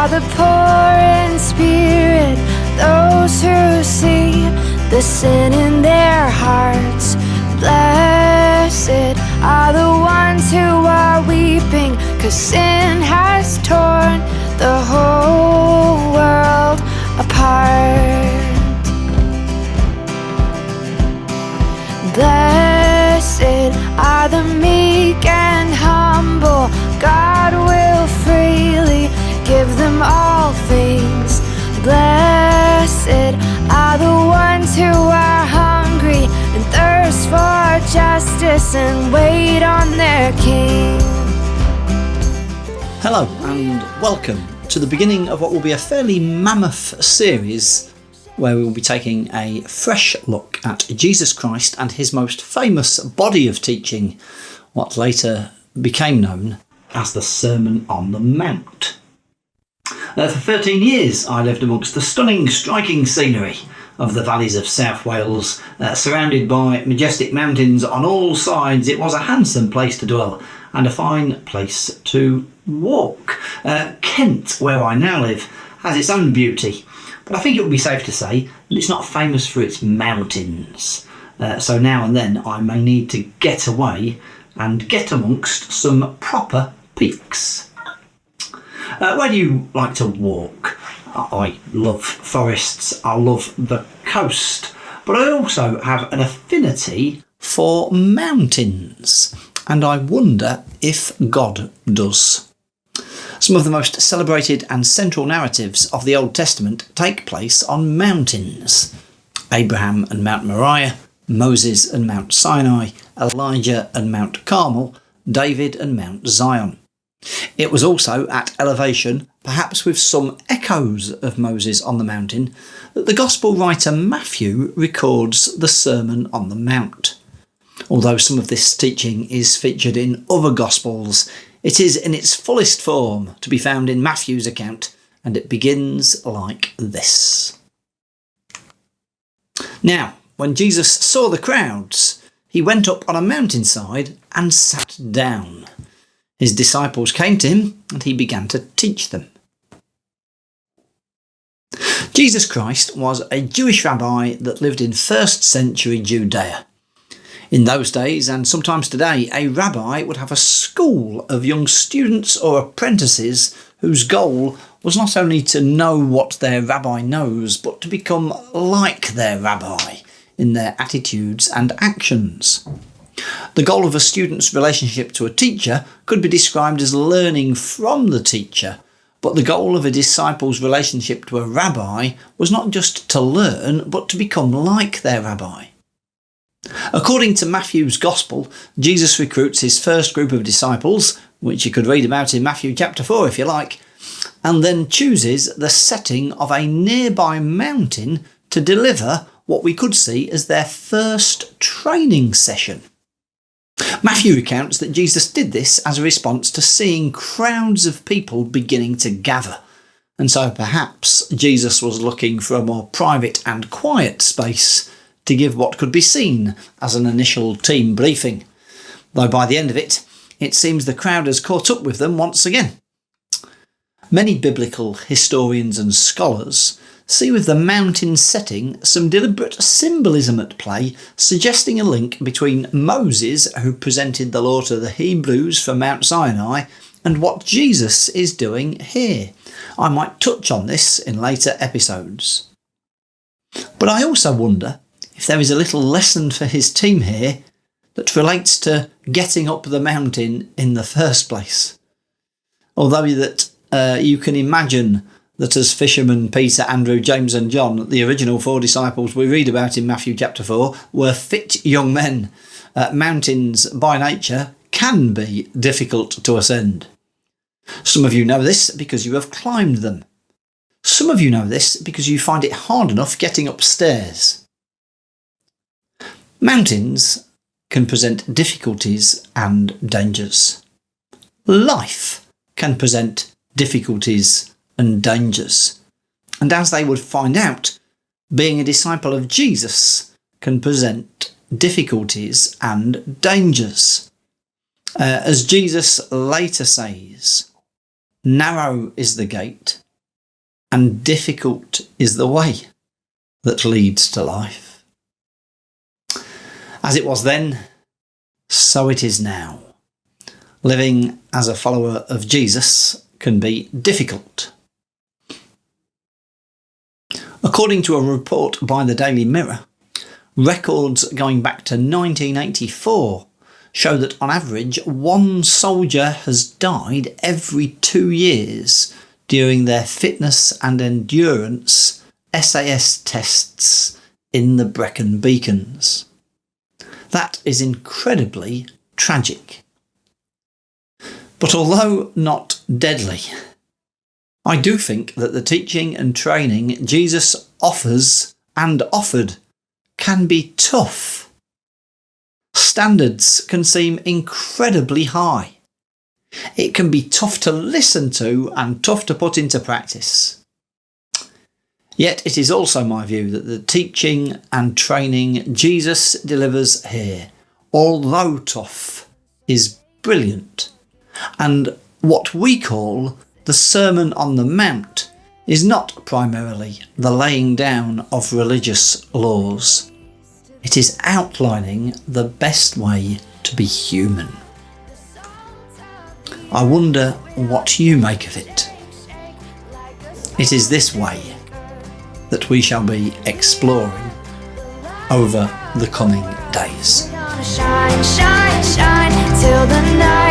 are the poor in spirit, those who see the sin in their hearts. Blessed are the ones who are weeping, 'cause sin has torn the whole world apart. Blessed are the meek and humble, God will freely give them all things. Blessed are the ones who are hungry and thirst for justice and wait on their King. Hello and welcome to the beginning of what will be a fairly mammoth series where we will be taking a fresh look at Jesus Christ and his most famous body of teaching, what later became known as the Sermon on the Mount. For 13 years I lived amongst the stunning, striking scenery of the valleys of South Wales, surrounded by majestic mountains on all sides. It was a handsome place to dwell and a fine place to walk. Kent, where I now live, has its own beauty, but I think it would be safe to say that it's not famous for its mountains. So now and then I may need to get away and get amongst some proper peaks. Where do you like to walk? I love forests, I love the coast, but I also have an affinity for mountains, and I wonder if God does. Some of the most celebrated and central narratives of the Old Testament take place on mountains. Abraham and Mount Moriah, Moses and Mount Sinai, Elijah and Mount Carmel, David and Mount Zion. It was also at elevation, perhaps with some echoes of Moses on the mountain, that the Gospel writer Matthew records the Sermon on the Mount. Although some of this teaching is featured in other Gospels, it is in its fullest form to be found in Matthew's account, and it begins like this. Now, when Jesus saw the crowds, he went up on a mountainside and sat down. His disciples came to him, and he began to teach them. Jesus Christ was a Jewish rabbi that lived in 1st century Judea. In those days, and sometimes today, a rabbi would have a school of young students or apprentices whose goal was not only to know what their rabbi knows, but to become like their rabbi in their attitudes and actions. The goal of a student's relationship to a teacher could be described as learning from the teacher, but the goal of a disciple's relationship to a rabbi was not just to learn, but to become like their rabbi. According to Matthew's Gospel, Jesus recruits his first group of disciples, which you could read about in Matthew chapter 4 if you like, and then chooses the setting of a nearby mountain to deliver what we could see as their first training session. Matthew recounts that Jesus did this as a response to seeing crowds of people beginning to gather, and so perhaps Jesus was looking for a more private and quiet space to give what could be seen as an initial team briefing, though by the end of it, it seems the crowd has caught up with them once again. Many biblical historians and scholars see with the mountain setting some deliberate symbolism at play, suggesting a link between Moses, who presented the law to the Hebrews from Mount Sinai, and what Jesus is doing here. I might touch on this in later episodes. But I also wonder if there is a little lesson for his team here that relates to getting up the mountain in the first place. Although that you can imagine that as fishermen Peter, Andrew, James and John, the original 4 disciples we read about in Matthew chapter 4, were fit young men, mountains by nature can be difficult to ascend. Some of you know this because you have climbed them. Some of you know this because you find it hard enough getting upstairs. Mountains can present difficulties and dangers. Life can present difficulties and dangers. And as they would find out, being a disciple of Jesus can present difficulties and dangers. As Jesus later says, narrow is the gate and difficult is the way that leads to life. As it was then, so it is now. Living as a follower of Jesus can be difficult. According to a report by the Daily Mirror, records going back to 1984 show that on average one soldier has died every 2 years during their fitness and endurance SAS tests in the Brecon Beacons. That is incredibly tragic. But although not deadly, I do think that the teaching and training Jesus offers and offered can be tough. Standards can seem incredibly high. It can be tough to listen to and tough to put into practice. Yet it is also my view that the teaching and training Jesus delivers here, although tough, is brilliant. And what we call the Sermon on the Mount is not primarily the laying down of religious laws. It is outlining the best way to be human. I wonder what you make of it. It is this way that we shall be exploring over the coming days. Shine, shine, shine till the night.